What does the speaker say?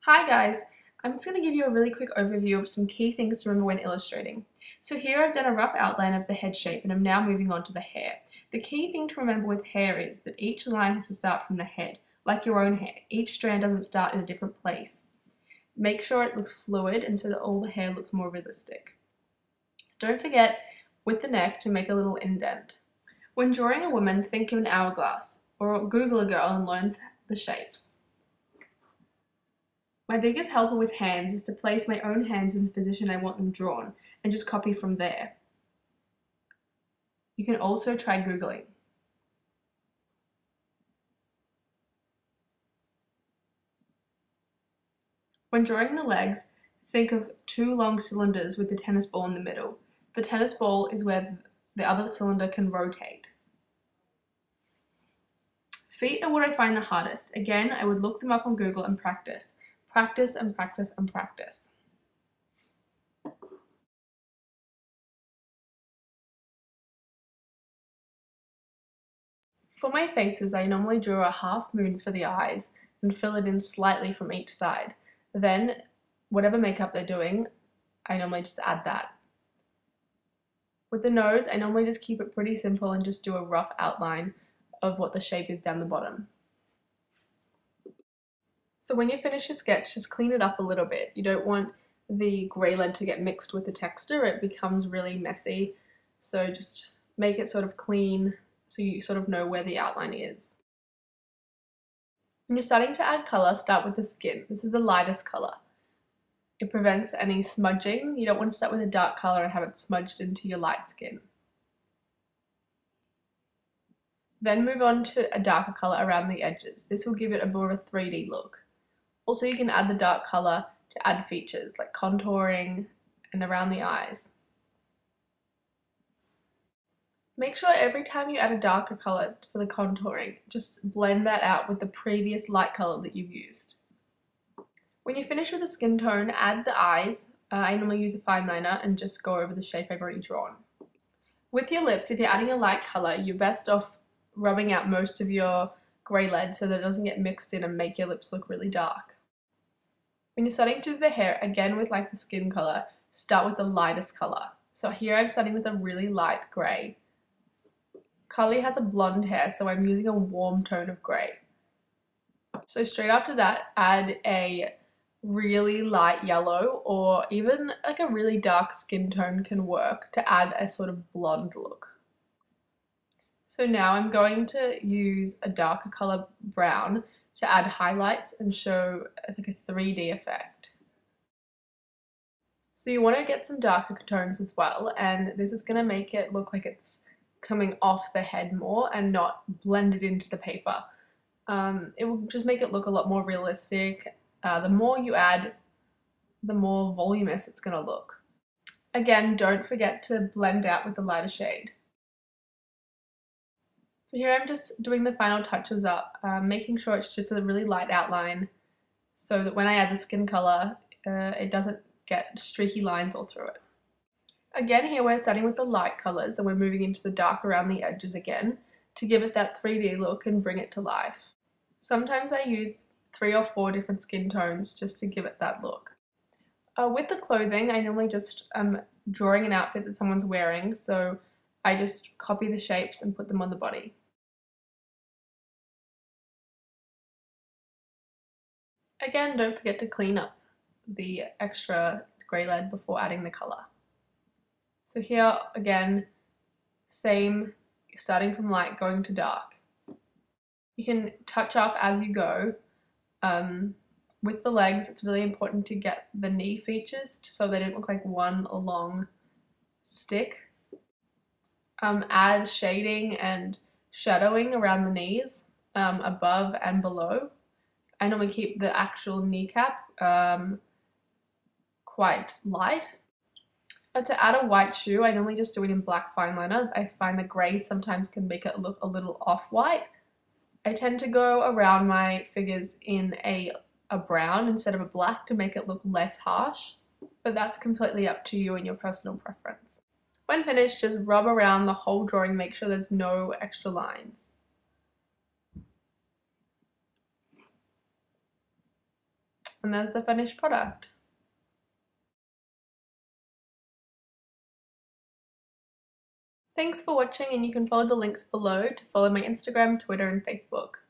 Hi guys, I'm just going to give you a really quick overview of some key things to remember when illustrating. So here I've done a rough outline of the head shape and I'm now moving on to the hair. The key thing to remember with hair is that each line has to start from the head, like your own hair. Each strand doesn't start in a different place. Make sure it looks fluid and so that all the hair looks more realistic. Don't forget with the neck to make a little indent. When drawing a woman, think of an hourglass or Google a girl and learn the shapes. My biggest helper with hands is to place my own hands in the position I want them drawn and just copy from there. You can also try Googling. When drawing the legs, think of two long cylinders with the tennis ball in the middle. The tennis ball is where the other cylinder can rotate. Feet are what I find the hardest. Again, I would look them up on Google and practice. Practice and practice and practice. For my faces, I normally draw a half moon for the eyes and fill it in slightly from each side. Then, whatever makeup they're doing, I normally just add that. With the nose, I normally just keep it pretty simple and just do a rough outline of what the shape is down the bottom. So when you finish your sketch, just clean it up a little bit. You don't want the grey lead to get mixed with the texture. It becomes really messy. So just make it sort of clean so you sort of know where the outline is. When you're starting to add colour, start with the skin. This is the lightest colour. It prevents any smudging. You don't want to start with a dark colour and have it smudged into your light skin. Then move on to a darker colour around the edges. This will give it a more of a 3D look. Also, you can add the dark colour to add features like contouring and around the eyes. Make sure every time you add a darker colour for the contouring, just blend that out with the previous light colour that you've used. When you finish with the skin tone, add the eyes. I normally use a fine liner and just go over the shape I've already drawn. With your lips, if you're adding a light colour, you're best off rubbing out most of your grey lead so that it doesn't get mixed in and make your lips look really dark. When you're starting to do the hair, again with like the skin colour, start with the lightest colour. So here I'm starting with a really light grey. Carly has a blonde hair, so I'm using a warm tone of grey. So straight after that, add a really light yellow or even like a really dark skin tone can work to add a sort of blonde look. So now I'm going to use a darker colour brown to add highlights and show like a 3D effect. So you want to get some darker tones as well, and this is going to make it look like it's coming off the head more and not blended into the paper. It will just make it look a lot more realistic. The more you add, the more voluminous it's going to look. Again, don't forget to blend out with the lighter shade. So here I'm just doing the final touches up, making sure it's just a really light outline so that when I add the skin colour, it doesn't get streaky lines all through it. Again, here we're starting with the light colours and we're moving into the dark around the edges again to give it that 3D look and bring it to life. Sometimes I use 3 or 4 different skin tones just to give it that look. With the clothing, I normally just drawing an outfit that someone's wearing, so I just copy the shapes and put them on the body. Again, don't forget to clean up the extra grey lead before adding the colour. So here again, same, starting from light going to dark. You can touch up as you go. With the legs, it's really important to get the knee features so they don't look like one long stick. Add shading and shadowing around the knees, above and below. I normally keep the actual kneecap quite light. But to add a white shoe, I normally just do it in black fine liner. I find the grey sometimes can make it look a little off-white. I tend to go around my figures in a brown instead of a black to make it look less harsh, but that's completely up to you and your personal preference. When finished, just rub around the whole drawing, make sure there's no extra lines. And there's the finished product. Thanks for watching, and you can follow the links below to follow my Instagram, Twitter and Facebook.